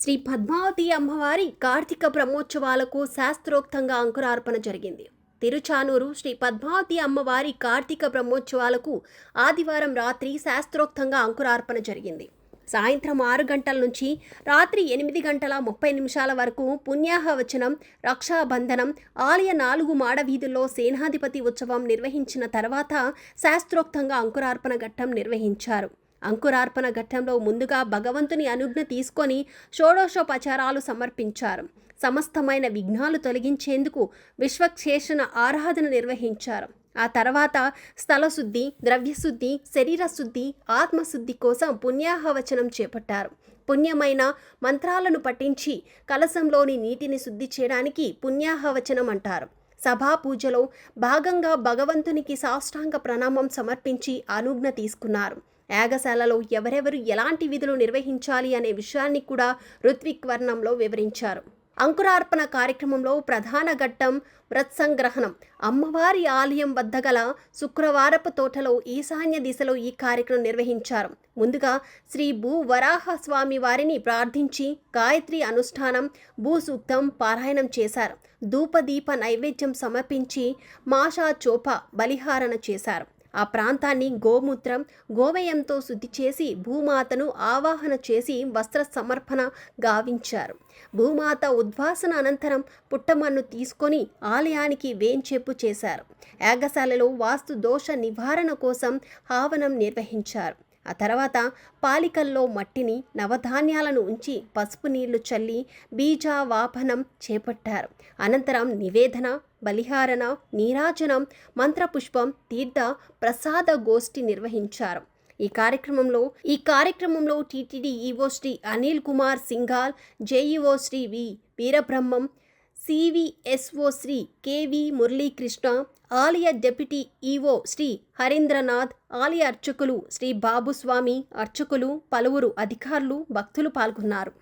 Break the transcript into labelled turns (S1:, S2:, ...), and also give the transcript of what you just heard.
S1: శ్రీ పద్మావతి అమ్మవారి కార్తీక బ్రహ్మోత్సవాలకు శాస్త్రోక్తంగా అంకురార్పణ జరిగింది. తిరుచానూరు శ్రీ పద్మావతి అమ్మవారి కార్తీక బ్రహ్మోత్సవాలకు ఆదివారం రాత్రి శాస్త్రోక్తంగా అంకురార్పణ జరిగింది. సాయంత్రం 6 గంటల నుంచి రాత్రి 8:30 వరకు పుణ్యాహవచనం, రక్షాబంధనం, ఆలయ 4 మాడవీధుల్లో సేనాధిపతి ఉత్సవం నిర్వహించిన తర్వాత శాస్త్రోక్తంగా అంకురార్పణ ఘట్టం నిర్వహించారు. అంకురార్పణ ఘట్టంలో ముందుగా భగవంతుని అనుజ్ఞ తీసుకొని షోడశోపచారాలు సమర్పించారు. సమస్తమైన విఘ్నాలు తొలగించేందుకు విశ్వక్షేషణ ఆరాధన నిర్వహించారు. ఆ తర్వాత స్థలశుద్ధి, ద్రవ్యశుద్ధి, శరీర శుద్ధి, ఆత్మశుద్ధి కోసం పుణ్యాహవచనం చేపట్టారు. పుణ్యమైన మంత్రాలను పఠించి కలశంలోని నీటిని శుద్ధి చేయడానికి పుణ్యాహవచనం అంటారు. సభా పూజలో భాగంగా భగవంతునికి సాష్టాంగ ప్రణామం సమర్పించి అనుజ్ఞ తీసుకున్నారు. యాగశాలలో ఎవరెవరు ఎలాంటి విధులు నిర్వహించాలి అనే విషయాన్ని కూడా ఋత్విక్ వర్ణంలో వివరించారు. అంకురార్పణ కార్యక్రమంలో ప్రధాన ఘట్టం వ్రత్సంగ్రహణం. అమ్మవారి ఆలయం వద్ద గల శుక్రవారపు తోటలో ఈశాన్య దిశలో ఈ కార్యక్రమం నిర్వహించారు. ముందుగా శ్రీ భూ వరాహ స్వామి వారిని ప్రార్థించి గాయత్రి అనుష్ఠానం, భూసూక్తం పారాయణం చేశారు. ధూపదీప నైవేద్యం సమర్పించి మాషా చోప బలిహారణ చేశారు. ఆ ప్రాంతాన్ని గోమూత్రం, గోమయంతో శుద్ధి చేసి భూమాతను ఆవాహన చేసి వస్త్ర సమర్పణ గావించారు. భూమాత ఉద్వాసన అనంతరం పుట్టమన్ను తీసుకొని ఆలయానికి వేంచేపు చేశారు. యాగశాలలో వాస్తు దోష నివారణ కోసం హావనం నిర్వహించారు. ఆ తర్వాత పాలికల్లో మట్టిని, నవధాన్యాలను ఉంచి పసుపు నీళ్లు చల్లి బీజావాపనం చేపట్టారు. అనంతరం నివేదన, బలిహారణ, నీరాజనం, మంత్రపుష్పం, తీర్థ ప్రసాద గోష్ఠి నిర్వహించారు. ఈ కార్యక్రమంలో TTD EO Shri Anil Kumar Singhal, JEO Shri V Veerabrahmam, CVSO Shri KV Muralikrishna, ఆలయ డెప్యూటీ ఈవో శ్రీ హరీంద్రనాథ్, ఆలయ అర్చకులు శ్రీ బాబుస్వామి, అర్చకులు, పలువురు అధికారులు, భక్తులు పాల్గొన్నారు.